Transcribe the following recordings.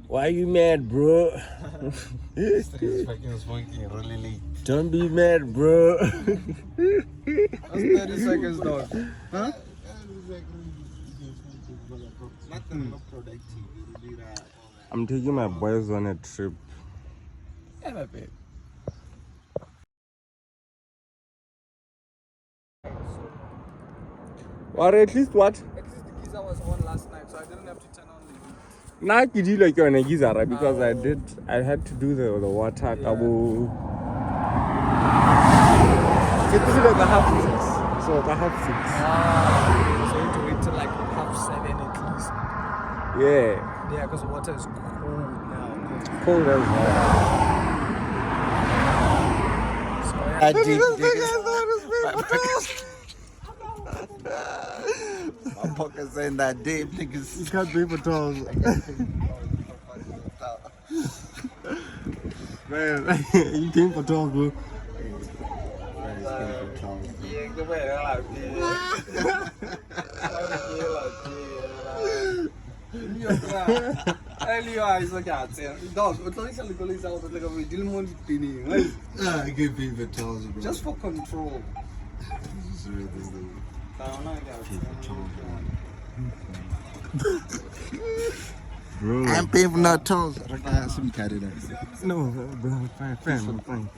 Why are you mad, bro? Don't be mad, bro. That's 30 seconds, dog. Huh? I'm taking my boys on a trip. Yeah, babe. Or at least what? At least the geyser was on last night, so I didn't have to turn on the heat. Nah, I did like you're on a geyser, right? Because I had to do the water. Yeah. It's like a half 6. So the half 6. So you have to wait till like half 7 at least. Yeah. Yeah, because the water is cold now. Cold as well. So My pockets ain't that deep, niggas. You can't pay for towels. Man, you came for towels, bro. I give paper towels, bro. just for control. Bro. I'm paying for no towels. Some cat in No, bro, I'm fine, I'm fine.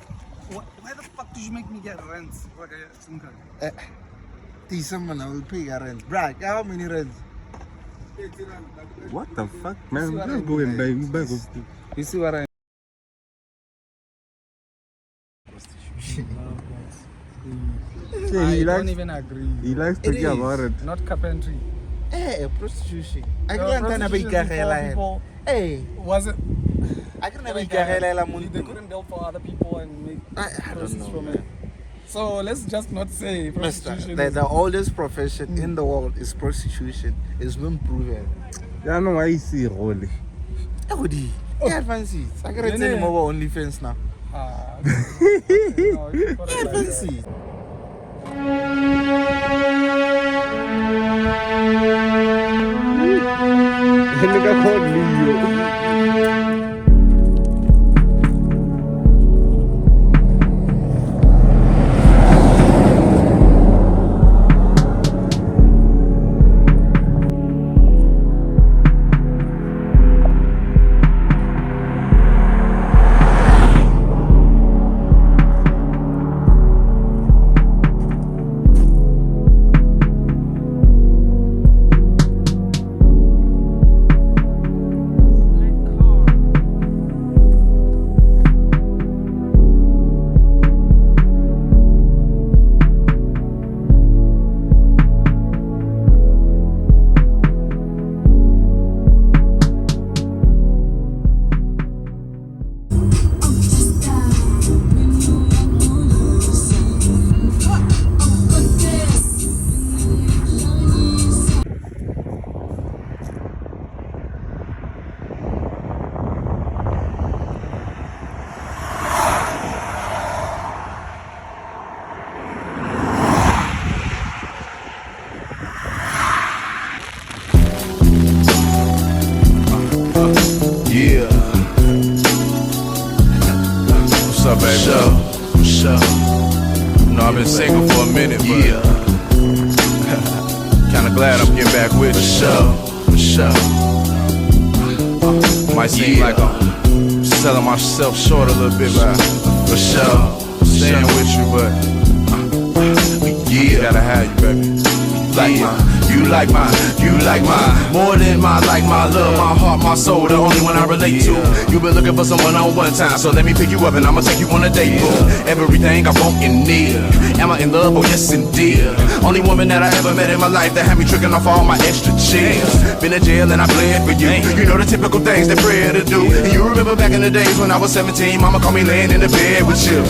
Why the fuck did you make me get rent? Like a SIM card. Someone I will pay your rent. Brad, how many rents? What the fuck, man? Let's go and buy. You back of You see what I yeah, don't even agree. He likes to get about it. Not carpentry. Hey, prostitution. I No, can't prostitution be before people- Hey, Was it? I can't be They couldn't build for other people and make I don't process know, from man. it. So let's just not say Mister, prostitution. the oldest profession in the world is prostitution. It's been proven. Yeah, no, I see Rolly. Everybody, yeah, fancy. I can't tell him over OnlyFans now. Okay, no, you put it Yeah, like that. fancy. Nigga called Leo. up, baby? Sure. You know, I've been single for a minute, but kinda glad I'm getting back with you. For sure. Might seem like I'm selling myself short a little bit, but for sure. Staying with you, but yeah, gotta have you, baby. You like mine, more than my love, my heart, my soul, the only one I relate to. You been looking for someone on one time, so let me pick you up and I'ma take you on a date, boo. Everything I want and need. Am I in love? Oh yes indeed. Only woman that I ever met in my life that had me tricking off all my extra cheers. Been in jail and I bled for you. You know the typical things that prayer to do. And you remember back in the days when I was 17, mama called me laying in the bed with you.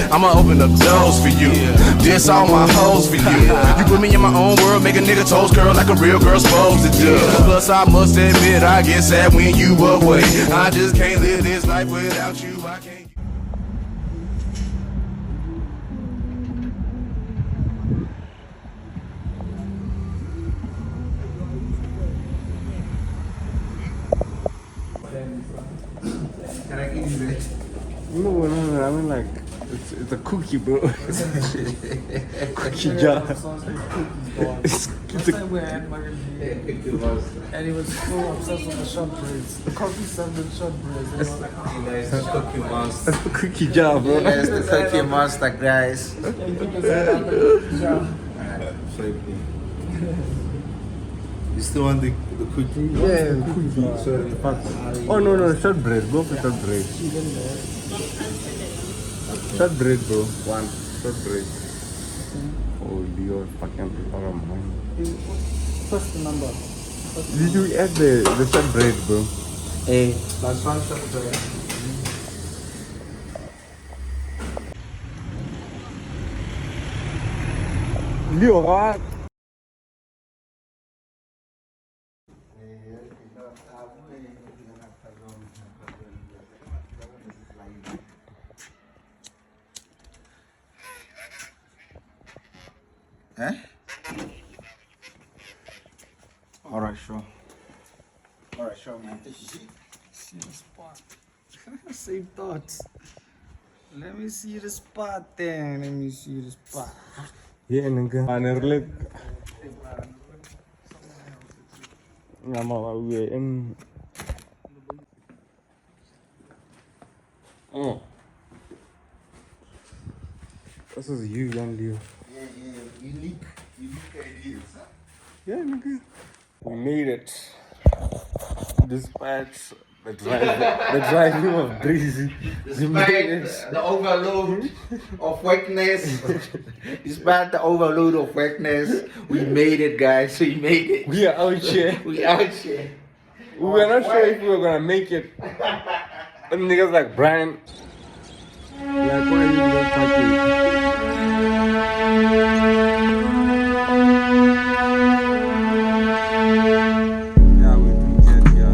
I'ma open up doors for you. This all my hoes for you. You put me in my own world, make a nigga toes curl girl like a real girl's supposed to do. Plus I must admit I get sad when you away. I just can't live this life without you. I can't. Can I give you that? No, I mean like, it's a cookie, bro. Cookie jar. It's Last time we had Magan and he was so obsessed with the shortbreads. The coffee served with shortbreads. And he was like, It's Cookie Monster. a cookie jar, bro. Yes, the Cookie Monster, guys. yeah, he took his head out of the jar. You still want the cookie? Yeah, cookie. Sorry. Oh no, shortbread. Go for shortbread. Shortbread, bro. One shortbread. Oh, you're fucking out of mind. What's the number? Did you add the shortbread, bro? Hey, that's one shortbread. Leo, what? Eh? Alright, sure. Alright, sure, man. See the spot. Same thoughts. Let me see the spot then. Let me see the spot. Yeah, nigga. Anerlik. Nama we in. Oh. This is you, young Leo. Yeah, unique ideas, huh? Yeah, nigga. We made it. Despite the driving of Breezy. We made it. Despite the overload of wetness, despite the overload of wetness, we made it, guys. We made it. We are out here. We out here. We were not sure if we were gonna make it. Them niggas like Brian. Like, why you don't fuck it? Yeah, we do get, yeah.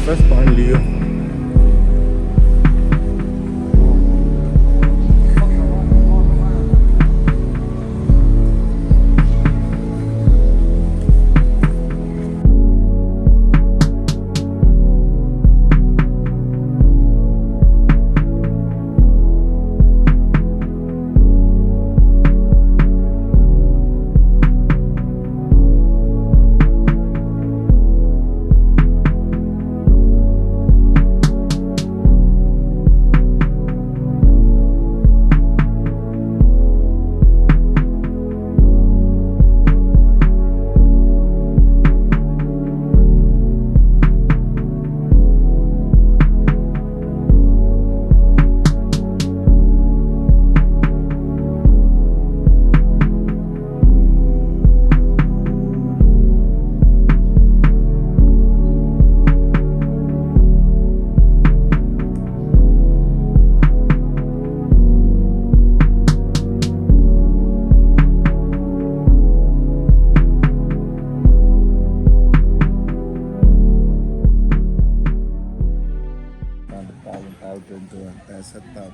First one, Leo. That's a top.